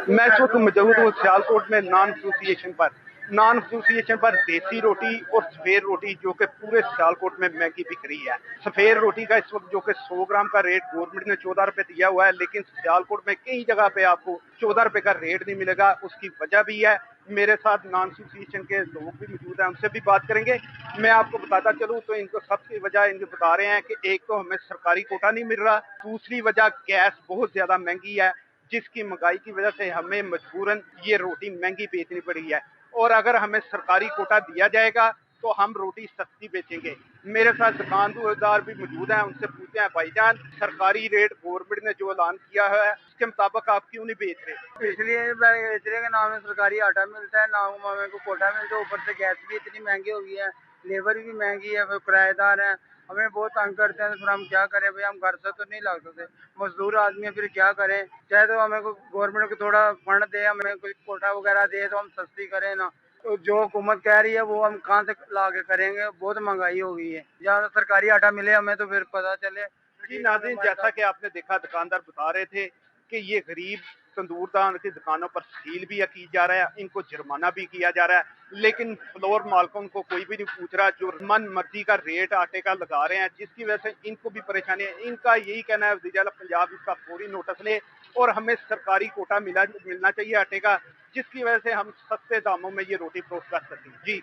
मैं इस वक्त मौजूद हूँ सियालकोट में नॉन एसोसिएशन पर देसी रोटी और सफेद रोटी जो कि पूरे सियालकोट में महंगी बिक रही है। सफेद रोटी का इस वक्त जो कि 100 ग्राम का रेट गवर्नमेंट ने 14 रुपए दिया हुआ है, लेकिन सियालकोट में कई जगह पे आपको 14 रुपए का रेट नहीं मिलेगा। उसकी वजह भी है। मेरे साथ नॉन एसोसिएशन के लोग भी मौजूद हैं, उनसे भी बात करेंगे। मैं आपको बताता चलूँ तो इनको सबकी वजह इनको बता रहे हैं कि एक तो हमें सरकारी कोटा नहीं मिल रहा, दूसरी वजह गैस बहुत ज्यादा महंगी है, जिसकी महंगाई की वजह से हमें मजबूरन ये रोटी महंगी बेचनी पड़ी है। और अगर हमें सरकारी कोटा दिया जाएगा तो हम रोटी सस्ती बेचेंगे। मेरे साथ दुकानदार भी मौजूद हैं, उनसे पूछते हैं, भाईजान सरकारी रेट गवर्नमेंट ने जो ऐलान किया है उसके मुताबिक आप क्यों नहीं बेच रहे? इसलिए बेच रहे कि ना हमें सरकारी आटा मिलता है, ना हमें को कोटा मिलता है। ऊपर से गैस भी इतनी महंगी हो गई है, लेबर भी महंगी है, फिर किराएदार हैं, हमें बहुत तंग करते हैं। तो फिर हम क्या करें भाई, हम घर से तो नहीं ला सकते, मजदूर आदमी है, फिर क्या करें। चाहे तो हमें को गवर्नमेंट को थोड़ा फंड दे, हमें कोई कोटा वगैरह दे तो हम सस्ती करें ना। तो जो हुकूमत कह रही है वो हम कहाँ से ला के करेंगे, बहुत महंगाई हो गई है। जहाँ सरकारी आटा मिले हमें तो फिर पता चले। जी नाज़रीन, जैसा कि आपने देखा दुकानदार बता रहे थे कि ये गरीब तंदूरदान की दुकानों पर सील भी की जा रहा है, इनको जुर्माना भी किया जा रहा है, लेकिन फ्लोर मालकों को कोई भी नहीं पूछ रहा, जो मन मर्जी का रेट आटे का लगा रहे हैं, जिसकी वजह से इनको भी परेशानी है। इनका यही कहना है वज़ीर-ए-आला पंजाब इसका फौरी नोटिस ले और हमें सरकारी कोटा मिलना चाहिए आटे का, जिसकी वजह से हम सस्ते दामों में ये रोटी फरोख्त कर सकें। जी।